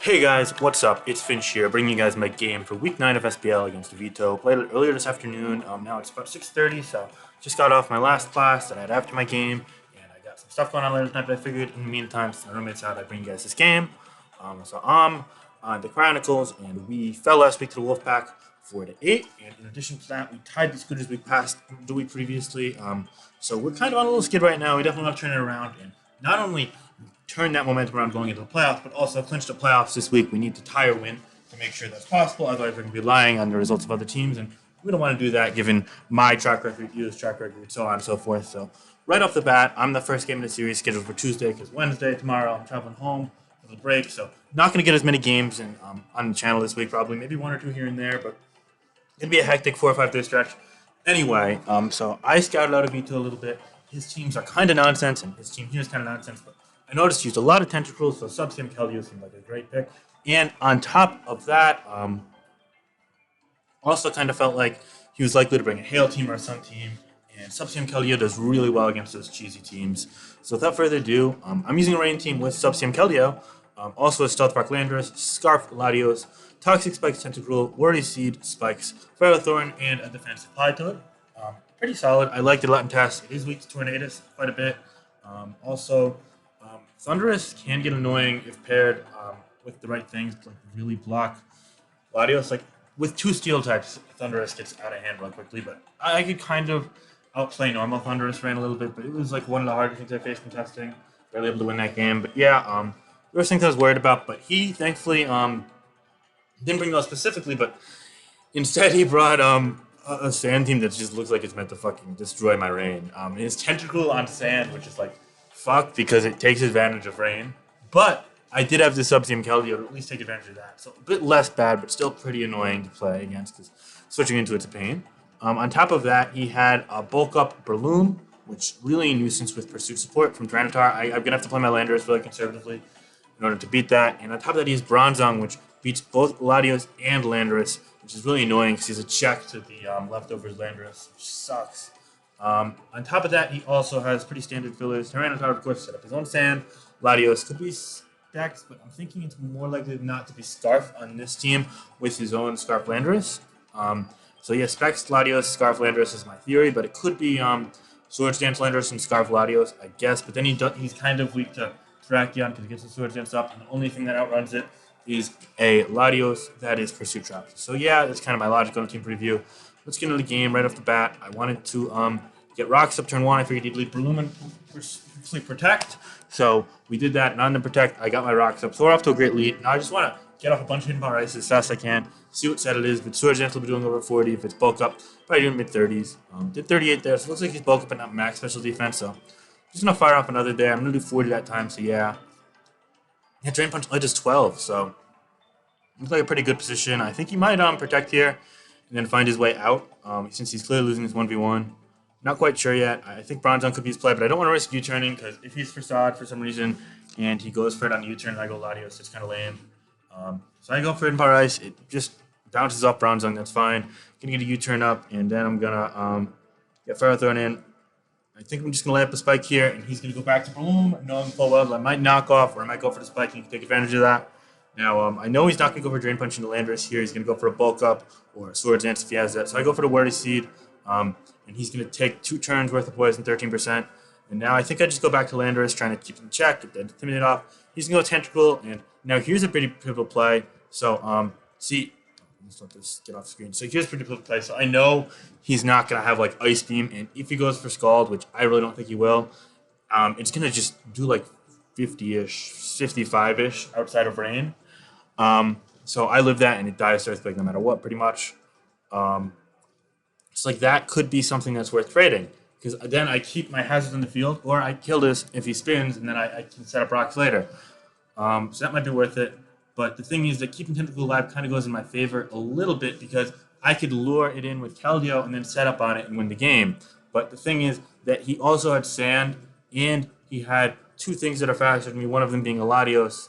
Hey guys, what's up? It's Finch here, bringing you guys my game for Week 9 of SPL against Eeveeto. Played it earlier this afternoon. Now it's about 6:30, so just got off my last class that I had after my game, and I got some stuff going on later tonight. But I figured in the meantime, since my roommate's out, I'd bring you guys this game. So I'm on the Chronicles, and we fell last week to the Wolfpack 4-8. And in addition to that, we tied the Scooters week past the week previously. So we're kind of on a little skid right now. We definitely want to turn it around and not only turn that momentum around going into the playoffs, but also clinch the playoffs this week. We need to tie or win to make sure that's possible. Otherwise, we're going to be relying on the results of other teams, and we don't want to do that given my track record, Yu's track record, so on and so forth. So right off the bat, I'm the first game in the series scheduled for Tuesday because Wednesday, tomorrow, I'm traveling home for the break. So not going to get as many games on the channel this week, probably. Maybe one or two here and there, but it'd be a hectic 4 or 5 day stretch. Anyway, so I scouted out Eeveeto a little bit. His teams are kind of nonsense, and his team here is kind of nonsense, but I noticed he used a lot of tentacles, so Sub-Sim Keldeo seemed like a great pick. And on top of that, also kind of felt like he was likely to bring a Hail team or a Sun team, and Sub-Sim Keldeo does really well against those cheesy teams. So without further ado, I'm using a Rain team with Sub-Sim Keldeo, also a Stealth Rock Landorus, Scarf Latios, Toxic Spikes Tentacruel, Wordy Seed Spikes, Ferrothorn, and a defensive Politoed. Pretty solid. I liked it a lot in tests. It is weak to Tornadus quite a bit. Thunderous can get annoying if paired with the right things, like really block Latios. Like with two steel types, Thunderous gets out of hand real quickly, but I could kind of outplay normal Thunderous Rain a little bit, but it was like one of the harder things I faced in testing. Barely able to win that game, but yeah, there were things I was worried about, but he thankfully didn't bring those specifically, but instead he brought a sand team that just looks like it's meant to fucking destroy my rain. His tentacle on sand, which is like fuck because it takes advantage of rain. But I did have the Sub-Team Keldeo to at least take advantage of that. So a bit less bad, but still pretty annoying to play against because switching into it's a pain. On top of that, he had a bulk up Breloom, which really a nuisance with pursuit support from Tyranitar. I'm gonna have to play my Landorus really conservatively in order to beat that. And on top of that, he has Bronzong, which beats both Latios and Landorus, which is really annoying because he's a check to the leftovers Landorus, which sucks. On top of that, he also has pretty standard fillers. Tyranitar, of course, set up his own sand. Latios could be stacked, but I'm thinking it's more likely not to be Scarf on this team with his own Scarf Landorus. So yeah, Specs, Latios, Scarf Landorus is my theory, but it could be Swords Dance Landorus and Scarf Latios, I guess. But then he's kind of weak to Terrakion because he gets the Swords Dance up, and the only thing that outruns it is a Latios that is Pursuit Trapped. So yeah, that's kind of my logic on the team preview. Let's get into the game right off the bat. I wanted to get Rocks up turn 1. I figured he'd lead Breloom and Protect. So we did that, and on the Protect, I got my Rocks up. So we're off to a great lead. Now I just want to get off a bunch of Hidden Power Ice as fast as I can, see what set it is. But Swords Dance will be doing over 40. If it's bulk up, probably doing mid-30s. Did 38 there, so it looks like he's bulk up and not max special defense. So just going to fire off another there. I'm going to do 40 that time, so yeah. Yeah, Drain Punch only does 12, so looks like a pretty good position. I think he might Protect here and then find his way out since he's clearly losing his 1v1. Not quite sure yet. I think Bronzong could be his play, but I don't want to risk U-turning because if he's Facade for some reason and he goes for it on U-turn and I go Latios, it's kind of lame. So I go for Hidden Power Ice. It just bounces off Bronzong. That's fine. Gonna get a U-turn up, and then I'm gonna get Ferrothorn in. I think I'm just gonna lay up a spike here, and he's gonna go back to Breloom, knowing full well that I might knock off or I might go for the spike and he can take advantage of that. Now, I know he's not going to go for Drain Punch into Landorus here. He's going to go for a Bulk Up or a Swords Dance if he has that. So I go for the Wordy Seed, and he's going to take 2 turns worth of poison, 13%. And now I think I just go back to Landorus, trying to keep him in check, get that Intimidate off. He's going to go Tentacle, and now here's a pretty pivotal play. So, see, let's let this get off screen. So here's a pretty pivotal play. So I know he's not going to have, like, Ice Beam, and if he goes for Scald, which I really don't think he will, it's going to just do, like, 50-ish, 55-ish outside of Rain. So I live that, and it dies to Earthquake no matter what, pretty much. It's like that could be something that's worth trading, because then I keep my hazards in the field, or I kill this if he spins, and then I can set up rocks later. So that might be worth it. But the thing is that keeping Tentacle alive kind of goes in my favor a little bit, because I could lure it in with Keldeo and then set up on it and win the game. But the thing is that he also had Sand, and he had 2 things that are faster than me, one of them being a Latios.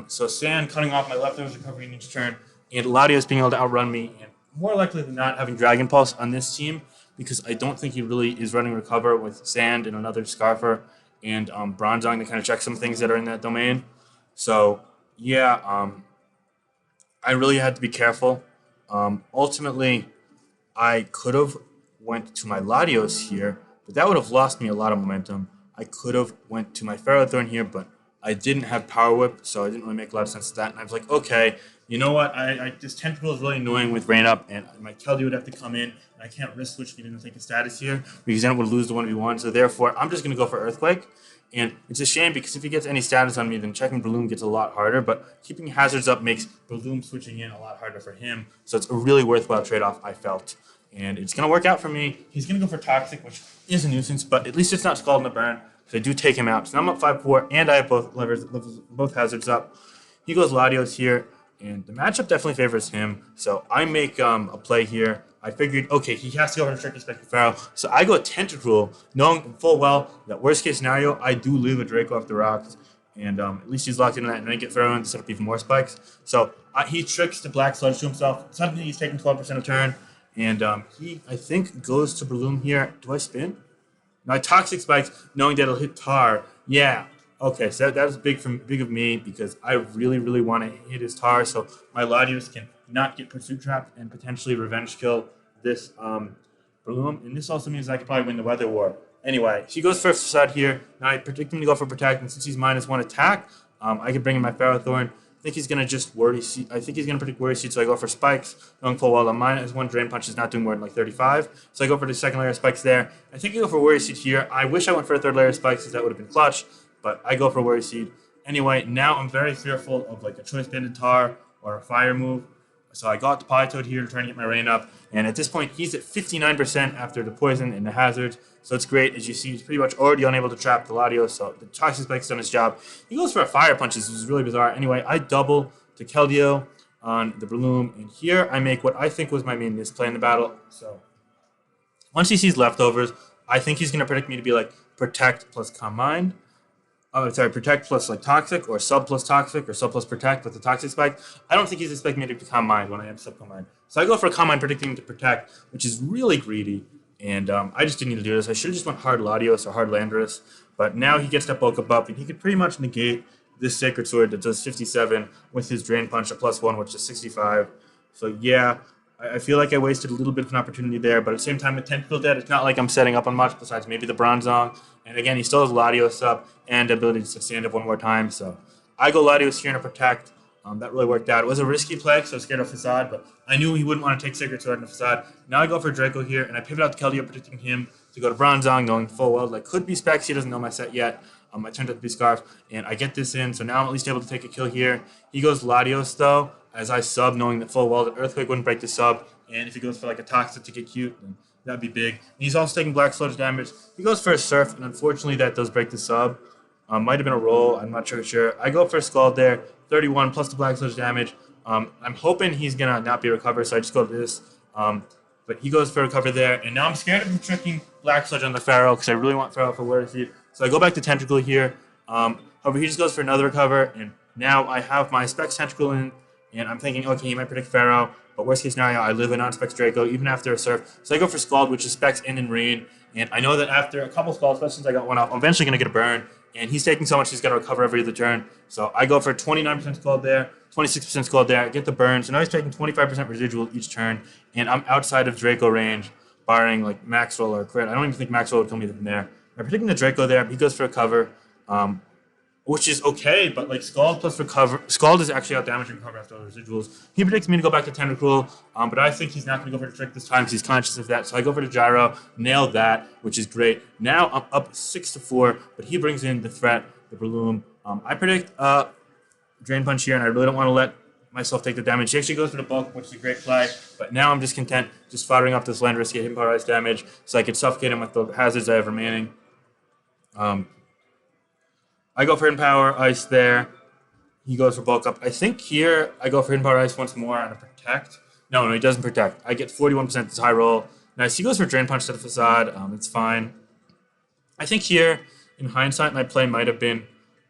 So Sand cutting off my leftovers recovery in each turn, and Latios being able to outrun me, and more likely than not having Dragon Pulse on this team, because I don't think he really is running Recover with Sand and another Scarfer and Bronzong to kind of check some things that are in that domain. So Yeah, I really had to be careful. Ultimately, I could have went to my Latios here, but that would have lost me a lot of momentum. I could have went to my Ferrothorn here, but I didn't have Power Whip, so it didn't really make a lot of sense to that. And I was like, okay, you know what? This Tentacle is really annoying with Rain Up, and my Keldeo would have to come in, and I can't risk switching it into take a status here because then it would lose the 1v1. So therefore, I'm just going to go for Earthquake. And it's a shame because if he gets any status on me, then checking Balloon gets a lot harder. But keeping hazards up makes Balloon switching in a lot harder for him. So it's a really worthwhile trade-off, I felt. And it's going to work out for me. He's going to go for Toxic, which is a nuisance, but at least it's not Scald in the Burn. So I do take him out. So now I'm up 5-4, and I have both hazards up. He goes Latios here, and the matchup definitely favors him. So I make a play here. I figured, okay, he has to go for a Tricky Spectre Pharaoh. So I go Tentacruel, knowing full well that worst case scenario, I do leave a Draco off the rocks. And at least he's locked into that, and I get Pharaoh in to set up even more spikes. So he tricks the Black Sludge to himself. Something he's taking 12% of turn. And he, I think, goes to Breloom here. Do I spin? No, I Toxic Spikes, knowing that it'll hit Tar. Yeah. Okay, so that was big of me because I really, really want to hit his Tar so my Latios can not get Pursuit Trapped and potentially revenge kill this Breloom. And this also means I could probably win the Weather War. Anyway, she goes for Facade here. Now I predict him to go for Protect, and since he's -1 attack, I can bring in my Ferrothorn. I think he's going to just Worry Seed. I think he's going to predict Worry Seed, so I go for Spikes. Knowing full well that -1 Drain Punch is not doing more than like 35. So I go for the second layer of Spikes there. I think I go for Worry Seed here. I wish I went for a third layer of Spikes because that would have been clutch, but I go for Worry Seed. Anyway, now I'm very fearful of like a Choice Banded Tar or a Fire move. So I got the Politoed here to try and get my rain up. And at this point, he's at 59% after the poison and the hazards. So it's great. As you see, he's pretty much already unable to trap the Latios. So the Toxic Spike's done his job. He goes for a Fire Punch. This is really bizarre. Anyway, I double to Keldeo on the Breloom. And here I make what I think was my main misplay in the battle. So once he sees leftovers, I think he's going to predict me to be like Protect plus Calm Mind. Oh, sorry, Protect plus like Toxic, or Sub plus Toxic, or Sub plus Protect with the Toxic Spike. I don't think he's expecting me to Calm Mind when I am Sub Calm Mind. So I go for Calm Mind, predicting him to Protect, which is really greedy. And I just didn't need to do this. I should have just went hard Latios or hard Landorus. But now he gets that bulk up, and he could pretty much negate this Sacred Sword that does 57 with his Drain Punch at +1, which is 65. So yeah, I feel like I wasted a little bit of an opportunity there, but at the same time, with Tentacle dead, it's not like I'm setting up on much besides maybe the Bronzong. And again, he still has Latios up and the ability to stand up one more time. So I go Latios here to Protect. That really worked out. It was a risky play, so I was scared of Facade, but I knew he wouldn't want to take Sacred Sword into Facade. Now I go for Draco here, and I pivot out to Keldeo, predicting him to go to Bronzong, knowing full well that could be Specs. He doesn't know my set yet. I turned out to be Scarf, and I get this in, so now I'm at least able to take a kill here. He goes Latios, though, as I sub, knowing that full well that Earthquake wouldn't break the sub, and if he goes for like a Toxic to get cute, then that'd be big. And he's also taking Black Sludge damage. He goes for a Surf, and unfortunately that does break the sub. Might have been a roll, I'm not sure. I go for a Scald there, 31 plus the Black Sludge damage. I'm hoping he's going to not be recovered, so I just go to this. But he goes for recover there, and now I'm scared of him tricking Black Sludge on the Pharaoh because I really want Pharaoh for Worry Seed. So I go back to Tentacle here. However, he just goes for another recover, and now I have my Specs Tentacle in, and I'm thinking, okay, he might predict Pharaoh, but worst case scenario, I live in on-Specs Draco, even after a Surf. So I go for Scald, which is Specs in Rain, and I know that after a couple Scald, especially since I got one off, I'm eventually going to get a burn, and he's taking so much he's going to recover every other turn. So I go for 29% Scald there, 26% Scald there, I get the burn, so now he's taking 25% residual each turn, and I'm outside of Draco range, barring like Maxwell or Crit. I don't even think Maxwell would kill me from there. I'm predicting the Draco there, he goes for a cover, which is okay, but like Scald plus recover, Scald is actually out damaging recover after all the residuals. He predicts me to go back to Tentacruel, but I think he's not going to go for the trick this time because he's conscious of that. So I go for the Gyro, nail that, which is great. Now I'm up 6-4, but he brings in the threat, the Breloom. I predict Drain Punch here, and I really don't want to let myself take the damage. He actually goes for the bulk, which is a great play, but now I'm just content just firing off this Landorus to get him Power Ice damage so I can suffocate him with the hazards I have remaining. I go for Hidden Power Ice there. He goes for bulk up. I think here I go for Hidden Power Ice once more on a Protect. No, he doesn't Protect. I get 41% this high roll. Nice. He goes for Drain Punch to the Facade. It's fine. I think here, in hindsight, my play might have been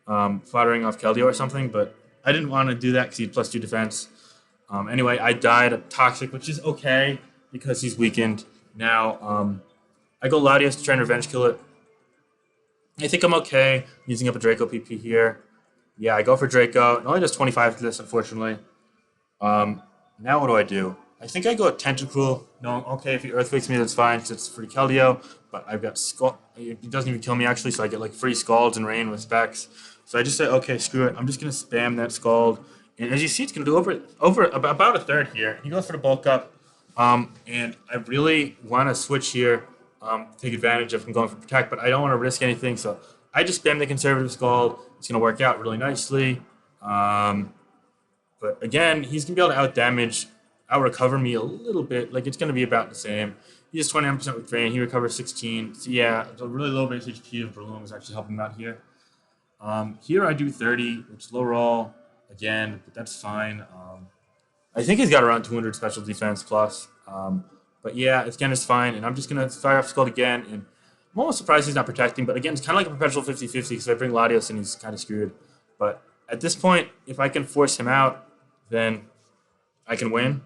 foddering off Keldeo or something, but I didn't want to do that because he had +2 defense. Anyway, I died a Toxic, which is okay because he's weakened. Now, I go Latios to try and revenge kill it. I think I'm okay using up a Draco PP here. Yeah, I go for Draco. It only does 25 to this, unfortunately. Um, Now what do? I think I go Tentacruel. No, okay, if he Earthquakes me, that's fine, since it's free Keldeo. But I've got Scald. It doesn't even kill me, actually, so I get like free Scalds and Rain with Specs. So I just say, okay, screw it. I'm just going to spam that Scald. And as you see, it's going to do over about a third here. He goes for the bulk up. And I really want to switch here, take advantage of him going for Protect, but I don't want to risk anything. So I just spam the Conservative Scald. It's going to work out really nicely. Um, but again, he's gonna be able to out damage, out recover me a little bit. Like it's gonna be about the same. He has 29% with Drain. He recovers 16. So yeah, it's a really low base HP of Breloom is actually helping him out here. Here I do 30, which is low roll again, but that's fine. I think he's got around 200 special defense plus. But yeah, again, it's fine. And I'm just gonna fire off Scald again. And I'm almost surprised he's not protecting. But again, it's kind of like a perpetual 50-50 because I bring Latios and he's kind of screwed. But at this point, if I can force him out, then I can win.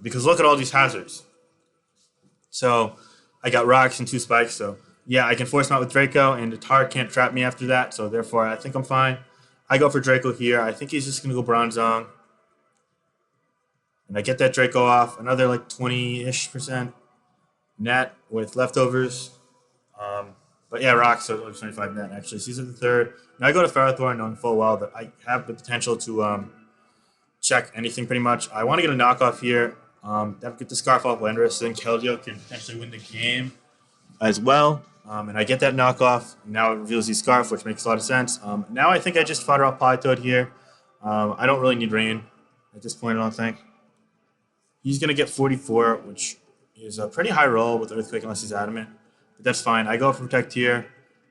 Because look at all these hazards. So I got rocks and 2 spikes. So yeah, I can force him out with Draco, and the tar can't trap me after that. So therefore, I think I'm fine. I go for Draco here. I think he's just going to go Bronzong. And I get that Draco off. Another like 20-ish% net with leftovers. But yeah, rocks, so 25 net actually. Season the third. Now I go to Ferrothorn knowing full well that I have the potential to check anything pretty much. I want to get a knockoff here. Get the Scarf off Landorus, so then Keldeo can potentially win the game as well. And I get that knockoff. Now it reveals the Scarf, which makes a lot of sense. Now I think I just fodder off Politoed here. I don't really need Rain at this point, I don't think. He's going to get 44, which is a pretty high roll with Earthquake unless he's Adamant. But that's fine. I go for Protect here.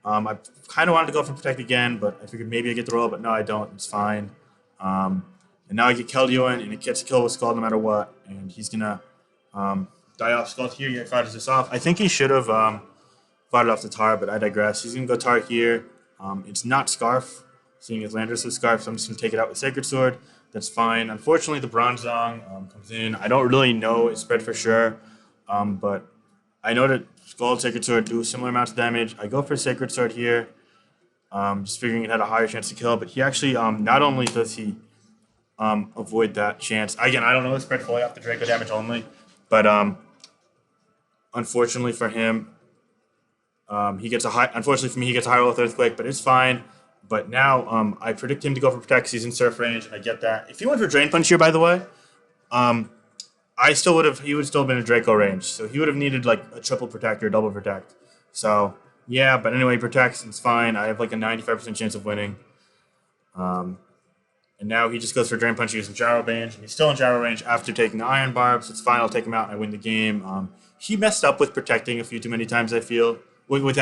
I kind of wanted to go for Protect again, but I figured maybe I get the roll, but no, I don't. It's fine. And now I get Keldeo in, and it gets a kill with Scald no matter what. And he's going to die off Scald here. Yeah, fires this off. I think he should have fired off the Tar, but I digress. He's going to go Tar here. It's not Scarf, seeing as Landorus with Scarf, so I'm just going to take it out with Sacred Sword. That's fine. Unfortunately, the Bronzong comes in. I don't really know its spread for sure, but I know that Scald, Sacred Sword do similar amounts of damage. I go for Sacred Sword here, just figuring it had a higher chance to kill, but he actually, not only does he avoid that chance, again, I don't know the spread fully off the Draco damage only, but unfortunately for him, unfortunately for me, he gets a high roll with Earthquake, but it's fine. But now I predict him to go for Protect. He's in Surf range, and I get that. If he went for Drain Punch here, by the way, he would still have been in Draco range. So he would have needed like a triple Protect or a double Protect. So yeah, but anyway, he protects, and it's fine. I have like a 95% chance of winning. And now he just goes for Drain Punch using Gyro range, and he's still in Gyro range after taking the Iron Barb. So it's fine. I'll take him out, and I win the game. He messed up with protecting a few too many times, I feel. With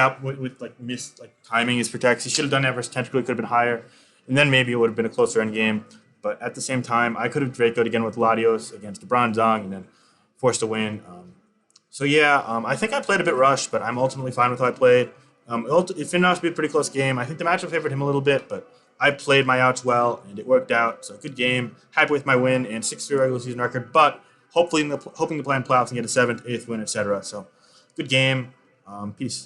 timing his protects. He should have done that versus Tentacle. It could have been higher. And then maybe it would have been a closer end game. But at the same time, I could have Dracoed again with Latios against the Bronzong and then forced a win. I think I played a bit rushed, but I'm ultimately fine with how I played. It turned out to be a pretty close game. I think the matchup favored him a little bit, but I played my outs well, and it worked out. So good game. Happy with my win and 6-3 regular season record, but hoping to play in playoffs and get a 7th, 8th win, etc. So good game. Peace.